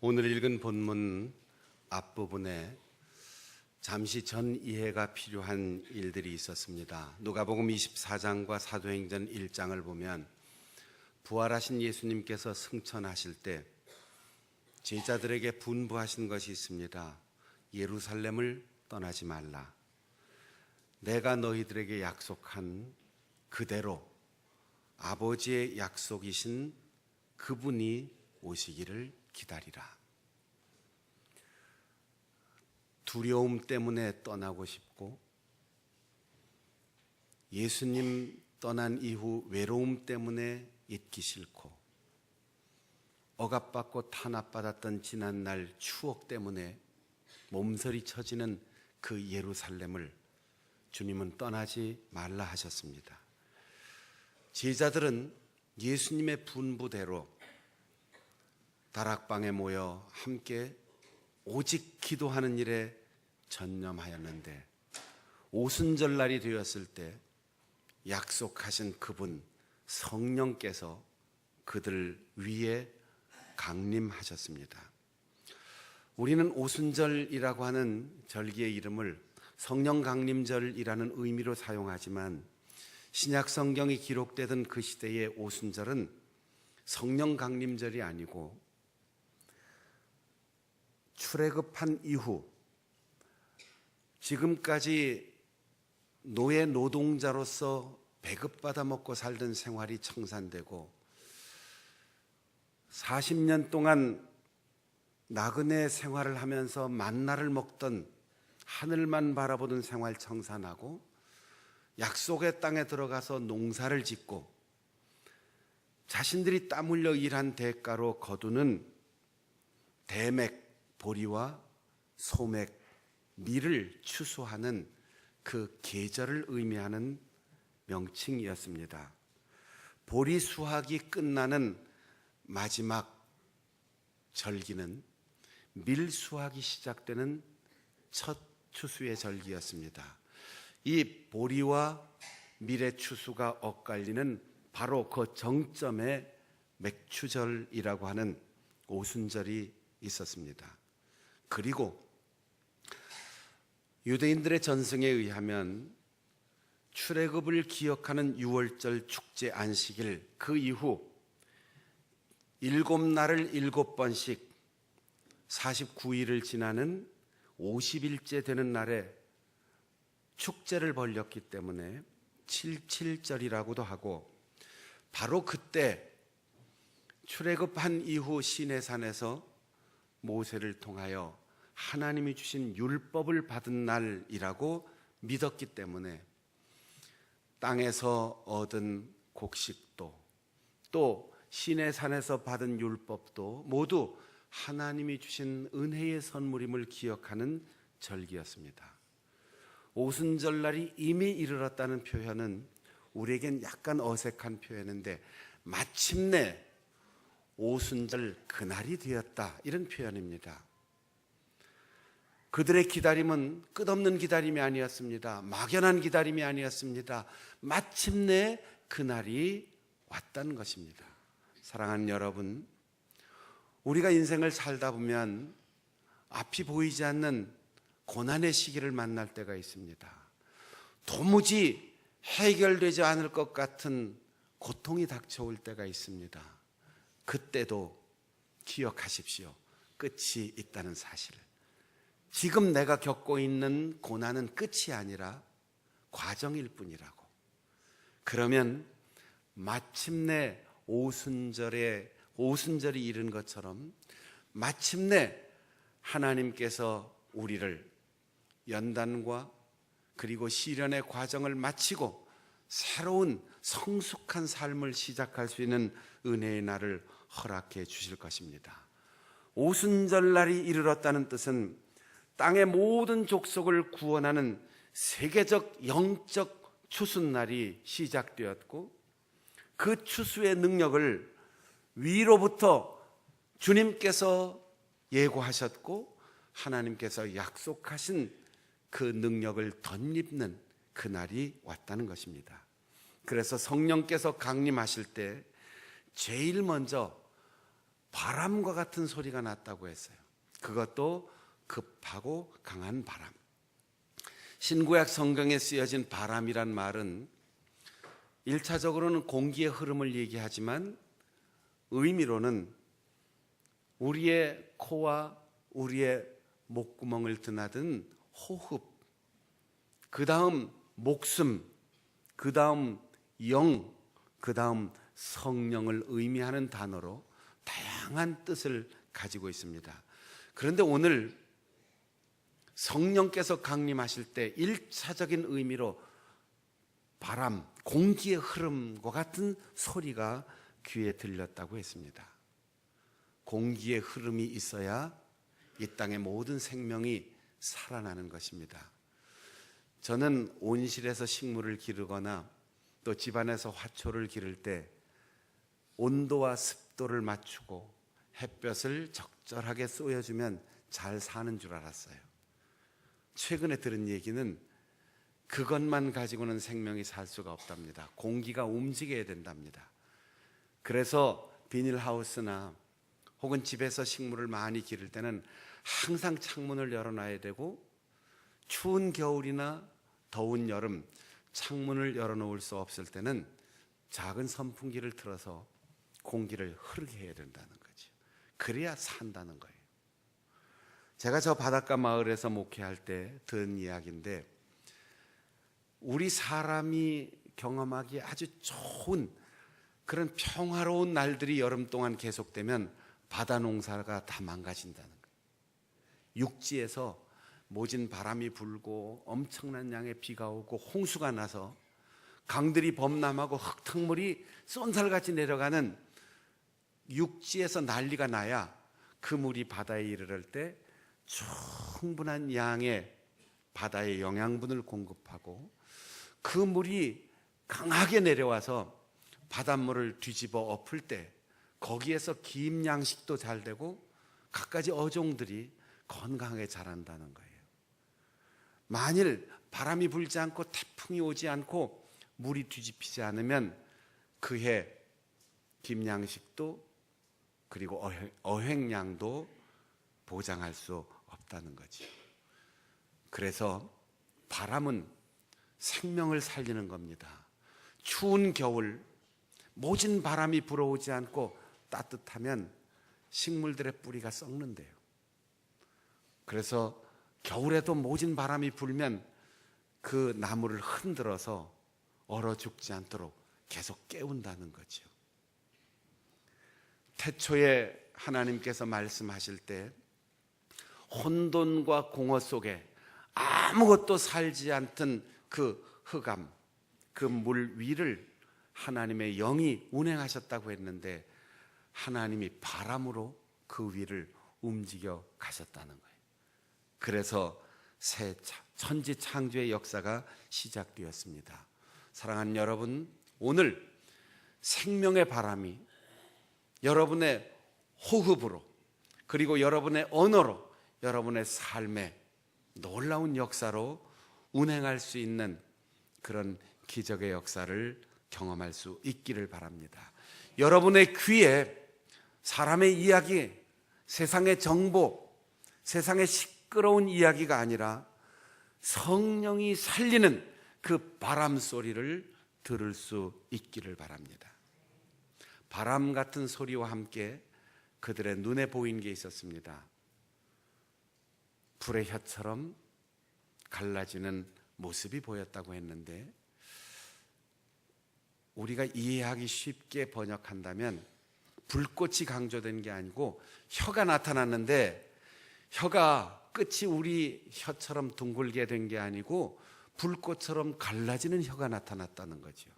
오늘 읽은 본문 앞부분에 잠시 전 이해가 필요한 일들이 있었습니다. 누가복음 24장과 사도행전 1장을 보면 부활하신 예수님께서 승천하실 때 제자들에게 분부하신 것이 있습니다. 예루살렘을 떠나지 말라. 내가 너희들에게 약속한 그대로 아버지의 약속이신 그분이 오시기를 기다리라. 두려움 때문에 떠나고 싶고, 예수님 떠난 이후 외로움 때문에 있기 싫고, 억압받고 탄압받았던 지난날 추억 때문에 몸서리 쳐지는 그 예루살렘을 주님은 떠나지 말라 하셨습니다. 제자들은 예수님의 분부대로 다락방에 모여 함께 오직 기도하는 일에 전념하였는데, 오순절날이 되었을 때 약속하신 그분 성령께서 그들 위에 강림하셨습니다. 우리는 오순절이라고 하는 절기의 이름을 성령 강림절이라는 의미로 사용하지만, 신약 성경이 기록되던 그 시대의 오순절은 성령 강림절이 아니고 출애굽한 이후 지금까지 노예 노동자로서 배급받아 먹고 살던 생활이 청산되고 40년 동안 나그네 생활을 하면서 만나를 먹던, 하늘만 바라보던 생활 청산하고 약속의 땅에 들어가서 농사를 짓고 자신들이 땀 흘려 일한 대가로 거두는 대맥, 보리와 소맥, 밀을 추수하는 그 계절을 의미하는 명칭이었습니다. 보리 수확이 끝나는 마지막 절기는 밀 수확이 시작되는 첫 추수의 절기였습니다. 이 보리와 밀의 추수가 엇갈리는 바로 그 정점에 맥추절이라고 하는 오순절이 있었습니다. 그리고 유대인들의 전승에 의하면 출애굽을 기억하는 유월절 축제 안식일, 그 이후 7날을 7번씩 49일을 지나는 50일째 되는 날에 축제를 벌였기 때문에 77절이라고도 하고, 바로 그때 출애굽한 이후 시내산에서 모세를 통하여 하나님이 주신 율법을 받은 날이라고 믿었기 때문에 땅에서 얻은 곡식도 또 시내산에서 받은 율법도 모두 하나님이 주신 은혜의 선물임을 기억하는 절기였습니다. 오순절날이 이미 이르렀다는 표현은 우리에겐 약간 어색한 표현인데, 마침내 오순절 그날이 되었다, 이런 표현입니다. 그들의 기다림은 끝없는 기다림이 아니었습니다. 막연한 기다림이 아니었습니다. 마침내 그날이 왔다는 것입니다. 사랑하는 여러분, 우리가 인생을 살다 보면 앞이 보이지 않는 고난의 시기를 만날 때가 있습니다. 도무지 해결되지 않을 것 같은 고통이 닥쳐올 때가 있습니다. 그때도 기억하십시오. 끝이 있다는 사실을. 지금 내가 겪고 있는 고난은 끝이 아니라 과정일 뿐이라고. 그러면 마침내 오순절이 이른 것처럼 마침내 하나님께서 우리를 연단과 그리고 시련의 과정을 마치고 새로운 성숙한 삶을 시작할 수 있는 은혜의 날을 허락해 주실 것입니다. 오순절날이 이르렀다는 뜻은 땅의 모든 족속을 구원하는 세계적 영적 추수날이 시작되었고, 그 추수의 능력을 위로부터 주님께서 예고하셨고 하나님께서 약속하신 그 능력을 덧입는 그날이 왔다는 것입니다. 그래서 성령께서 강림하실 때 제일 먼저 바람과 같은 소리가 났다고 했어요. 그것도 급하고 강한 바람. 신구약 성경에 쓰여진 바람이란 말은 1차적으로는 공기의 흐름을 얘기하지만 의미로는 우리의 코와 우리의 목구멍을 드나든 호흡, 그 다음 목숨, 그 다음 영, 그 다음 성령을 의미하는 단어로 다양한 뜻을 가지고 있습니다. 그런데 오늘 성령께서 강림하실 때 1차적인 의미로 바람, 공기의 흐름과 같은 소리가 귀에 들렸다고 했습니다. 공기의 흐름이 있어야 이 땅의 모든 생명이 살아나는 것입니다. 저는 온실에서 식물을 기르거나 또 집안에서 화초를 기를 때 온도와 습도를 맞추고 햇볕을 적절하게 쏘여주면 잘 사는 줄 알았어요. 최근에 들은 얘기는 그것만 가지고는 생명이 살 수가 없답니다. 공기가 움직여야 된답니다. 그래서 비닐하우스나 혹은 집에서 식물을 많이 기를 때는 항상 창문을 열어놔야 되고, 추운 겨울이나 더운 여름 창문을 열어놓을 수 없을 때는 작은 선풍기를 틀어서 공기를 흐르게 해야 된다는 거죠. 그래야 산다는 거예요. 제가 저 바닷가 마을에서 목회할 때 들은 이야기인데, 우리 사람이 경험하기에 아주 좋은 그런 평화로운 날들이 여름 동안 계속되면 바다 농사가 다 망가진다는 거예요. 육지에서 모진 바람이 불고 엄청난 양의 비가 오고 홍수가 나서 강들이 범람하고 흙탕물이 쏜살같이 내려가는 육지에서 난리가 나야 그 물이 바다에 이르를 때 충분한 양의 바다에 영양분을 공급하고, 그 물이 강하게 내려와서 바닷물을 뒤집어 엎을 때 거기에서 김양식도 잘 되고 갖가지 어종들이 건강하게 자란다는 거예요. 만일 바람이 불지 않고 태풍이 오지 않고 물이 뒤집히지 않으면 그해 김양식도 그리고 어획량도 보장할 수 없다는 거죠. 그래서 바람은 생명을 살리는 겁니다. 추운 겨울 모진 바람이 불어오지 않고 따뜻하면 식물들의 뿌리가 썩는데요. 그래서 겨울에도 모진 바람이 불면 그 나무를 흔들어서 얼어 죽지 않도록 계속 깨운다는 거죠. 태초에 하나님께서 말씀하실 때 혼돈과 공허 속에 아무것도 살지 않던 그 흑암, 그 물 위를 하나님의 영이 운행하셨다고 했는데, 하나님이 바람으로 그 위를 움직여 가셨다는 거예요. 그래서 새 천지 창조의 역사가 시작되었습니다. 사랑하는 여러분, 오늘 생명의 바람이 여러분의 호흡으로 그리고 여러분의 언어로 여러분의 삶에 놀라운 역사로 운행할 수 있는 그런 기적의 역사를 경험할 수 있기를 바랍니다. 여러분의 귀에 사람의 이야기, 세상의 정보, 세상의 시끄러운 이야기가 아니라 성령이 살리는 그 바람 소리를 들을 수 있기를 바랍니다. 바람 같은 소리와 함께 그들의 눈에 보인 게 있었습니다. 불의 혀처럼 갈라지는 모습이 보였다고 했는데, 우리가 이해하기 쉽게 번역한다면 불꽃이 강조된 게 아니고 혀가 나타났는데, 혀가 끝이 우리 혀처럼 둥글게 된 게 아니고 불꽃처럼 갈라지는 혀가 나타났다는 거죠.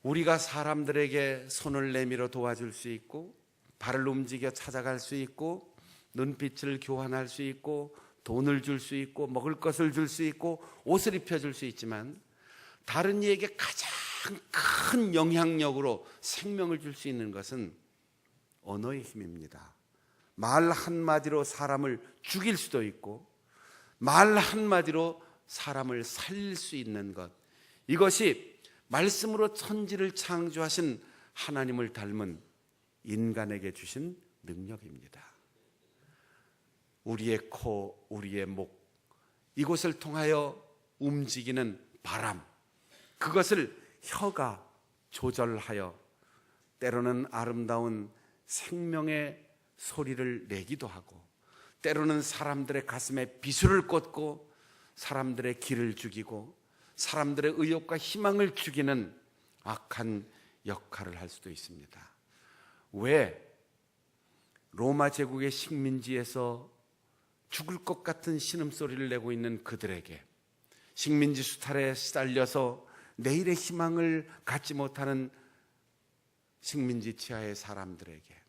우리가 사람들에게 손을 내밀어 도와줄 수 있고, 발을 움직여 찾아갈 수 있고, 눈빛을 교환할 수 있고, 돈을 줄 수 있고, 먹을 것을 줄 수 있고, 옷을 입혀줄 수 있지만, 다른 이에게 가장 큰 영향력으로 생명을 줄 수 있는 것은 언어의 힘입니다. 말 한마디로 사람을 죽일 수도 있고, 말 한마디로 사람을 살릴 수 있는 것, 이것이 말씀으로 천지를 창조하신 하나님을 닮은 인간에게 주신 능력입니다. 우리의 코, 우리의 목, 이곳을 통하여 움직이는 바람, 그것을 혀가 조절하여 때로는 아름다운 생명의 소리를 내기도 하고, 때로는 사람들의 가슴에 비수를 꽂고 사람들의 기를 죽이고 사람들의 의욕과 희망을 죽이는 악한 역할을 할 수도 있습니다. 왜 로마 제국의 식민지에서 죽을 것 같은 신음소리를 내고 있는 그들에게, 식민지 수탈에 시달려서 내일의 희망을 갖지 못하는 식민지 치하의 사람들에게,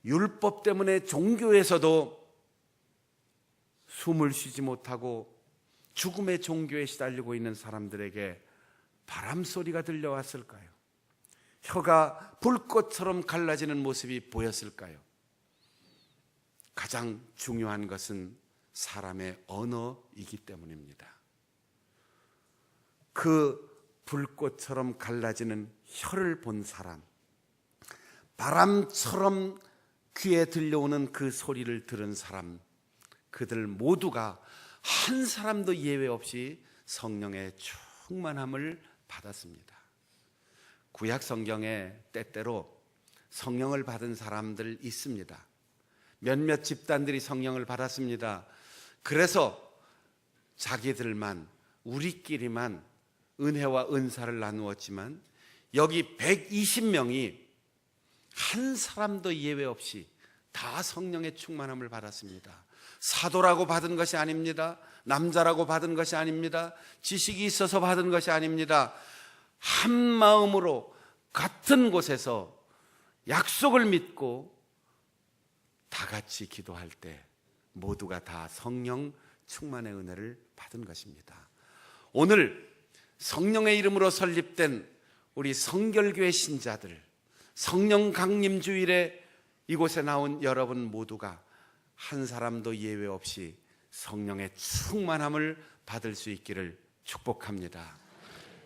율법 때문에 종교에서도 숨을 쉬지 못하고 죽음의 종교에 시달리고 있는 사람들에게 바람 소리가 들려왔을까요? 혀가 불꽃처럼 갈라지는 모습이 보였을까요? 가장 중요한 것은 사람의 언어이기 때문입니다. 그 불꽃처럼 갈라지는 혀를 본 사람, 바람처럼 귀에 들려오는 그 소리를 들은 사람, 그들 모두가 한 사람도 예외 없이 성령의 충만함을 받았습니다. 구약 성경에 때때로 성령을 받은 사람들 있습니다. 몇몇 집단들이 성령을 받았습니다. 그래서 자기들만, 우리끼리만 은혜와 은사를 나누었지만 여기 120명이 한 사람도 예외 없이 다 성령의 충만함을 받았습니다. 사도라고 받은 것이 아닙니다. 남자라고 받은 것이 아닙니다. 지식이 있어서 받은 것이 아닙니다. 한 마음으로 같은 곳에서 약속을 믿고 다 같이 기도할 때 모두가 다 성령 충만의 은혜를 받은 것입니다. 오늘 성령의 이름으로 설립된 우리 성결교회 신자들, 성령 강림 주일에 이곳에 나온 여러분 모두가 한 사람도 예외 없이 성령의 충만함을 받을 수 있기를 축복합니다.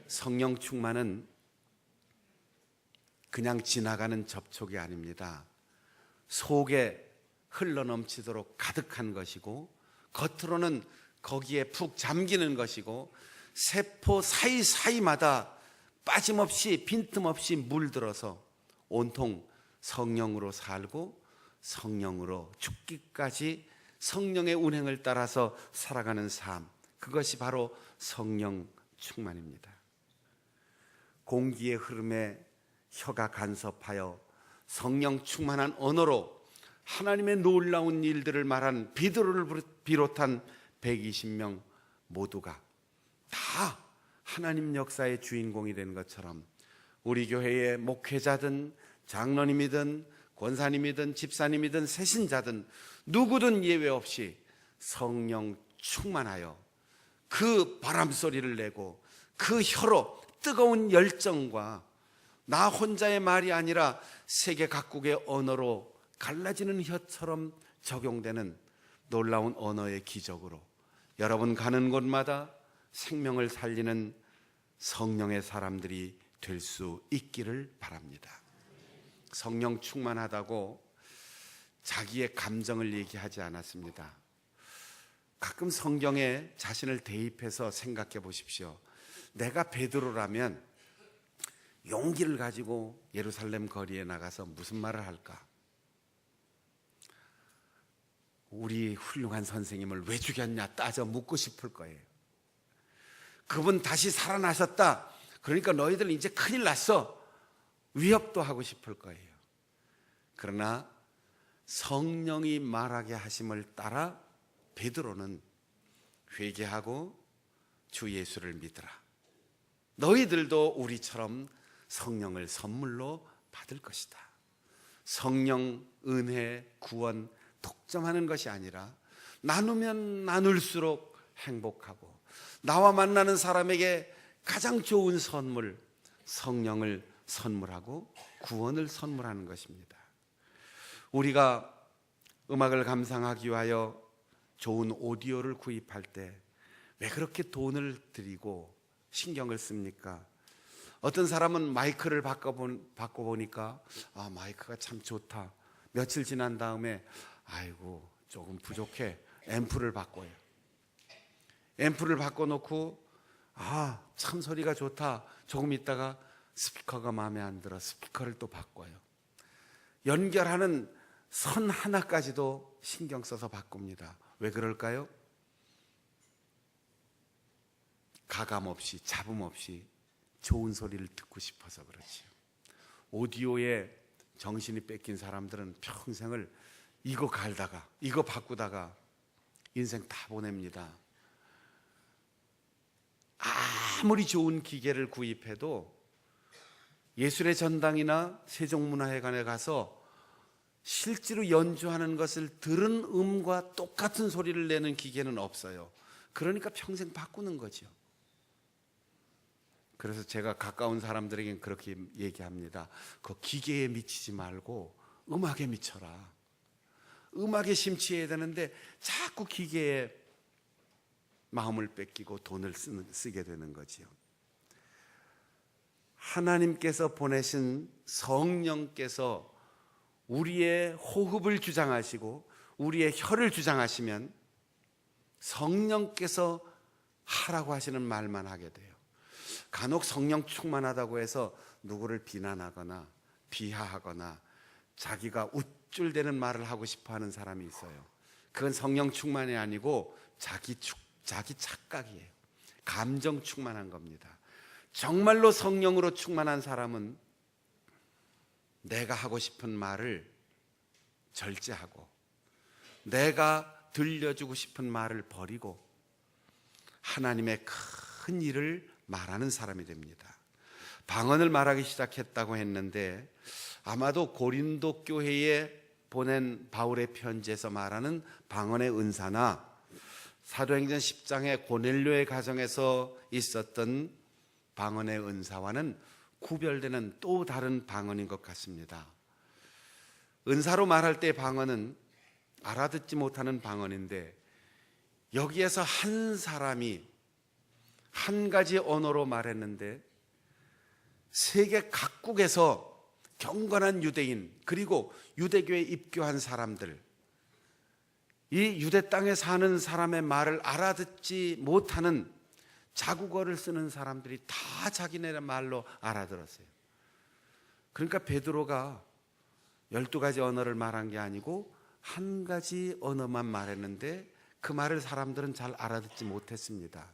성령 충만은 그냥 지나가는 접촉이 아닙니다. 속에 흘러넘치도록 가득한 것이고, 겉으로는 거기에 푹 잠기는 것이고, 세포 사이사이마다 빠짐없이 빈틈없이 물들어서 온통 성령으로 살고 성령으로 죽기까지 성령의 운행을 따라서 살아가는 삶, 그것이 바로 성령 충만입니다. 공기의 흐름에 혀가 간섭하여 성령 충만한 언어로 하나님의 놀라운 일들을 말한 베드로를 비롯한 120명 모두가 다 하나님 역사의 주인공이 된 것처럼 우리 교회의 목회자든 장로님이든 권사님이든 집사님이든 새신자든 누구든 예외 없이 성령 충만하여 그 바람 소리를 내고 그 혀로 뜨거운 열정과 나 혼자의 말이 아니라 세계 각국의 언어로 갈라지는 혀처럼 적용되는 놀라운 언어의 기적으로 여러분 가는 곳마다 생명을 살리는 성령의 사람들이 될 수 있기를 바랍니다. 성령 충만하다고 자기의 감정을 얘기하지 않았습니다. 가끔 성경에 자신을 대입해서 생각해 보십시오. 내가 베드로라면 용기를 가지고 예루살렘 거리에 나가서 무슨 말을 할까? 우리 훌륭한 선생님을 왜 죽였냐 따져 묻고 싶을 거예요. 그분 다시 살아나셨다. 그러니까 너희들 이제 큰일 났어. 위협도 하고 싶을 거예요. 그러나 성령이 말하게 하심을 따라 베드로는 회개하고 주 예수를 믿으라. 너희들도 우리처럼 성령을 선물로 받을 것이다. 성령, 은혜, 구원 독점하는 것이 아니라 나누면 나눌수록 행복하고 나와 만나는 사람에게 가장 좋은 선물, 성령을 선물하고 구원을 선물하는 것입니다. 우리가 음악을 감상하기 위하여 좋은 오디오를 구입할 때 왜 그렇게 돈을 들이고 신경을 씁니까? 어떤 사람은 마이크를 바꿔보니까 마이크가 참 좋다. 며칠 지난 다음에 아이고 조금 부족해. 앰프를 바꿔요. 앰프를 바꿔놓고 참 소리가 좋다. 조금 있다가 스피커가 마음에 안 들어. 스피커를 또 바꿔요. 연결하는 선 하나까지도 신경 써서 바꿉니다. 왜 그럴까요? 가감 없이 잡음 없이 좋은 소리를 듣고 싶어서 그렇지요. 오디오에 정신이 뺏긴 사람들은 평생을 이거 갈다가 이거 바꾸다가 인생 다 보냅니다. 아무리 좋은 기계를 구입해도 예술의 전당이나 세종문화회관에 가서 실제로 연주하는 것을 들은 음과 똑같은 소리를 내는 기계는 없어요. 그러니까 평생 바꾸는 거죠. 그래서 제가 가까운 사람들에겐 그렇게 얘기합니다. 그 기계에 미치지 말고 음악에 미쳐라. 음악에 심취해야 되는데 자꾸 기계에 마음을 뺏기고 돈을 쓰게 되는 거지요. 하나님께서 보내신 성령께서 우리의 호흡을 주장하시고 우리의 혀를 주장하시면 성령께서 하라고 하시는 말만 하게 돼요. 간혹 성령 충만하다고 해서 누구를 비난하거나 비하하거나 자기가 우쭐대는 말을 하고 싶어하는 사람이 있어요. 그건 성령 충만이 아니고 자기 착각이에요. 감정 충만한 겁니다. 정말로 성령으로 충만한 사람은 내가 하고 싶은 말을 절제하고 내가 들려주고 싶은 말을 버리고 하나님의 큰 일을 말하는 사람이 됩니다. 방언을 말하기 시작했다고 했는데 아마도 고린도 교회에 보낸 바울의 편지에서 말하는 방언의 은사나 사도행전 10장의 고넬료의 가정에서 있었던 방언의 은사와는 구별되는 또 다른 방언인 것 같습니다. 은사로 말할 때 방언은 알아듣지 못하는 방언인데 여기에서 한 사람이 한 가지 언어로 말했는데 세계 각국에서 경건한 유대인 그리고 유대교에 입교한 사람들, 이 유대 땅에 사는 사람의 말을 알아듣지 못하는 자국어를 쓰는 사람들이 다 자기네 말로 알아들었어요. 그러니까 베드로가 12가지 언어를 말한 게 아니고 한 가지 언어만 말했는데 그 말을 사람들은 잘 알아듣지 못했습니다.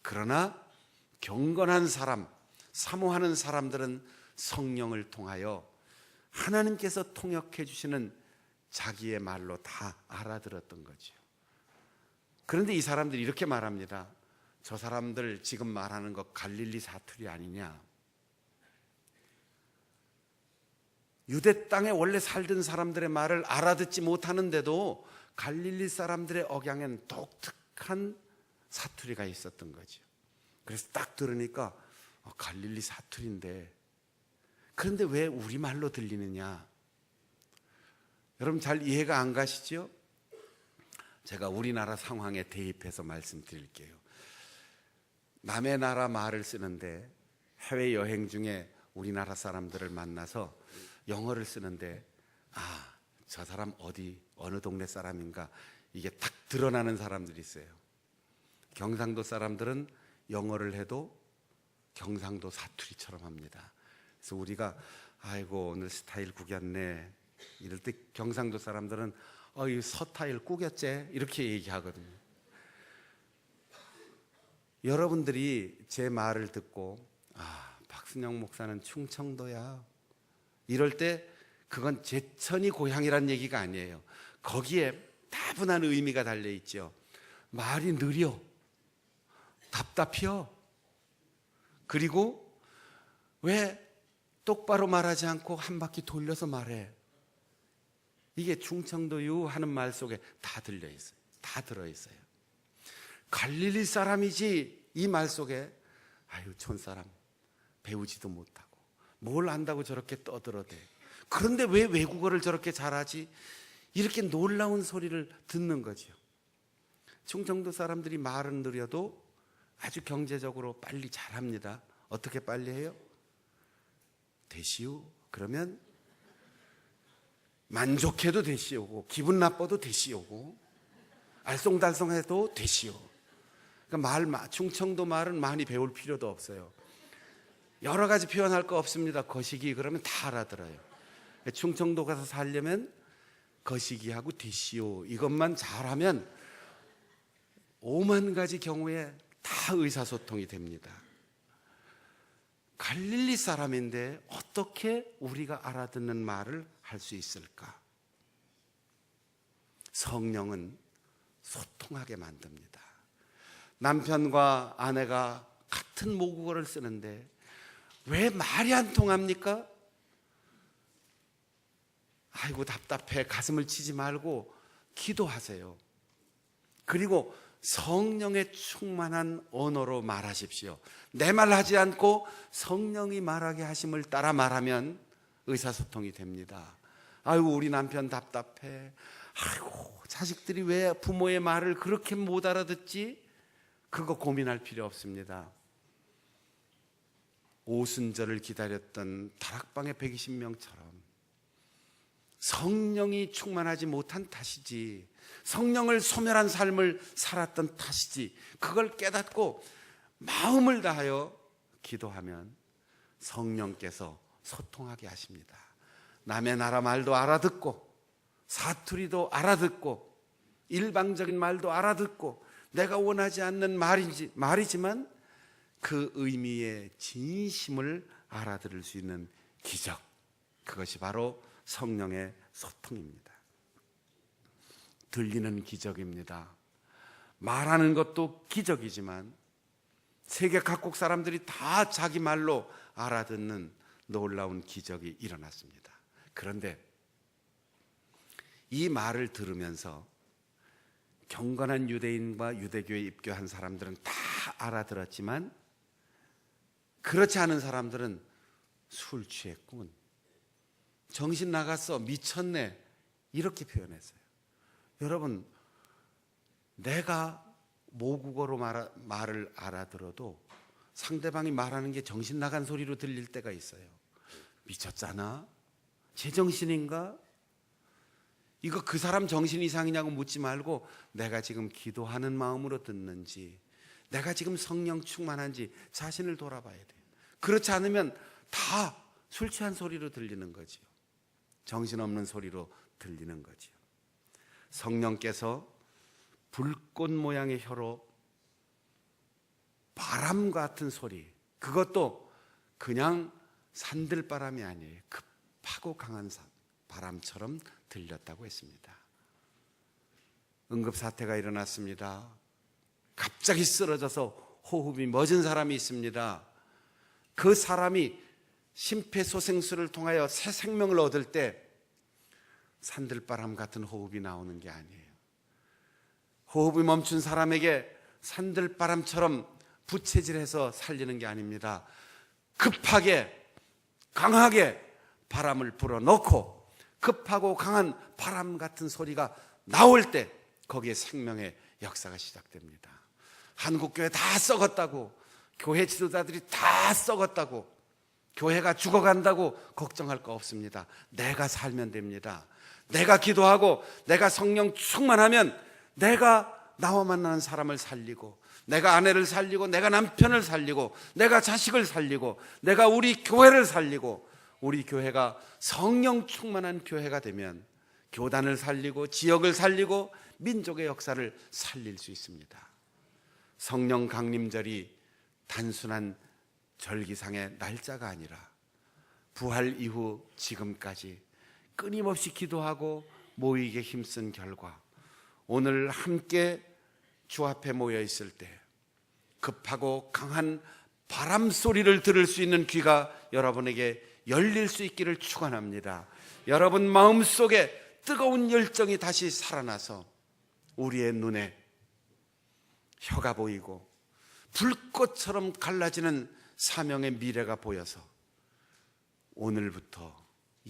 그러나 경건한 사람, 사모하는 사람들은 성령을 통하여 하나님께서 통역해 주시는 자기의 말로 다 알아들었던 거죠. 그런데 이 사람들이 이렇게 말합니다. 저 사람들 지금 말하는 거 갈릴리 사투리 아니냐? 유대 땅에 원래 살던 사람들의 말을 알아듣지 못하는데도 갈릴리 사람들의 억양엔 독특한 사투리가 있었던 거죠. 그래서 딱 들으니까 갈릴리 사투리인데 그런데 왜 우리말로 들리느냐? 여러분 잘 이해가 안 가시죠? 제가 우리나라 상황에 대입해서 말씀드릴게요. 남의 나라 말을 쓰는데 해외여행 중에 우리나라 사람들을 만나서 영어를 쓰는데 저 사람 어느 동네 사람인가 이게 딱 드러나는 사람들이 있어요. 경상도 사람들은 영어를 해도 경상도 사투리처럼 합니다. 그래서 우리가 아이고 오늘 스타일 구겼네 이럴 때 경상도 사람들은 이 서타일 꾸겼제 이렇게 얘기하거든요. 여러분들이 제 말을 듣고 박순영 목사는 충청도야 이럴 때 그건 제천이 고향이란 얘기가 아니에요. 거기에 다분한 의미가 달려있죠. 말이 느려, 답답해요. 그리고 왜 똑바로 말하지 않고 한 바퀴 돌려서 말해? 이게 충청도유 하는 말 속에 다 들려있어요. 다 들어있어요. 갈릴리 사람이지 이 말 속에 촌사람 배우지도 못하고 뭘 안다고 저렇게 떠들어대. 그런데 왜 외국어를 저렇게 잘하지? 이렇게 놀라운 소리를 듣는 거죠. 충청도 사람들이 말은 느려도 아주 경제적으로 빨리 잘합니다. 어떻게 빨리 해요? 되시오. 그러면 만족해도 되시오고, 기분 나빠도 되시오고, 알쏭달쏭해도 되시오. 그러니까 충청도 말은 많이 배울 필요도 없어요. 여러 가지 표현할 거 없습니다. 거시기 그러면 다 알아들어요. 충청도 가서 살려면 거시기하고 되시오 이것만 잘하면 5만 가지 경우에 다 의사소통이 됩니다. 갈릴리 사람인데 어떻게 우리가 알아듣는 말을 할 수 있을까? 성령은 소통하게 만듭니다. 남편과 아내가 같은 모국어를 쓰는데 왜 말이 안 통합니까? 아이고 답답해. 가슴을 치지 말고 기도하세요. 그리고 성령의 충만한 언어로 말하십시오. 내 말 하지 않고 성령이 말하게 하심을 따라 말하면 의사소통이 됩니다. 아이고 우리 남편 답답해. 아이고 자식들이 왜 부모의 말을 그렇게 못 알아듣지? 그거 고민할 필요 없습니다. 오순절을 기다렸던 다락방의 120명처럼 성령이 충만하지 못한 탓이지, 성령을 소멸한 삶을 살았던 탓이지, 그걸 깨닫고 마음을 다하여 기도하면 성령께서 소통하게 하십니다. 남의 나라 말도 알아듣고 사투리도 알아듣고 일방적인 말도 알아듣고 내가 원하지 않는 말이지만 그 의미의 진심을 알아들을 수 있는 기적, 그것이 바로 성령의 소통입니다. 들리는 기적입니다. 말하는 것도 기적이지만 세계 각국 사람들이 다 자기 말로 알아듣는 놀라운 기적이 일어났습니다. 그런데 이 말을 들으면서 경건한 유대인과 유대교에 입교한 사람들은 다 알아들었지만 그렇지 않은 사람들은 술 취했군, 정신 나갔어, 미쳤네, 이렇게 표현했어요. 여러분, 내가 모국어로 말을 알아들어도 상대방이 말하는 게 정신 나간 소리로 들릴 때가 있어요. 미쳤잖아? 제정신인가? 이거 그 사람 정신 이상이냐고 묻지 말고 내가 지금 기도하는 마음으로 듣는지, 내가 지금 성령 충만한지 자신을 돌아봐야 돼요. 그렇지 않으면 다 술 취한 소리로 들리는 거지요. 정신없는 소리로 들리는 거지요. 성령께서 불꽃 모양의 혀로 바람 같은 소리, 그것도 그냥 산들바람이 아니에요. 급하고 강한 바람처럼 들렸다고 했습니다. 응급사태가 일어났습니다. 갑자기 쓰러져서 호흡이 멎은 사람이 있습니다. 그 사람이 심폐소생술을 통하여 새 생명을 얻을 때 산들바람 같은 호흡이 나오는 게 아니에요. 호흡이 멈춘 사람에게 산들바람처럼 부채질해서 살리는 게 아닙니다. 급하게 강하게 바람을 불어넣고 급하고 강한 바람 같은 소리가 나올 때 거기에 생명의 역사가 시작됩니다. 한국교회 다 썩었다고, 교회 지도자들이 다 썩었다고, 교회가 죽어간다고 걱정할 거 없습니다. 내가 살면 됩니다. 내가 기도하고 내가 성령 충만하면 내가 나와 만나는 사람을 살리고, 내가 아내를 살리고, 내가 남편을 살리고, 내가 자식을 살리고, 내가 우리 교회를 살리고, 우리 교회가 성령 충만한 교회가 되면 교단을 살리고 지역을 살리고 민족의 역사를 살릴 수 있습니다. 성령 강림절이 단순한 절기상의 날짜가 아니라 부활 이후 지금까지 끊임없이 기도하고 모이게 힘쓴 결과 오늘 함께 주 앞에 모여 있을 때 급하고 강한 바람 소리를 들을 수 있는 귀가 여러분에게 열릴 수 있기를 축원합니다. 여러분 마음속에 뜨거운 열정이 다시 살아나서 우리의 눈에 혀가 보이고 불꽃처럼 갈라지는 사명의 미래가 보여서 오늘부터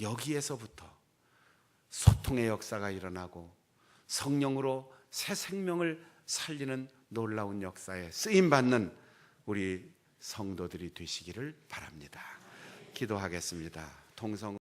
여기에서부터 소통의 역사가 일어나고 성령으로 새 생명을 살리는 놀라운 역사에 쓰임받는 우리 성도들이 되시기를 바랍니다. 기도하겠습니다. 통성으로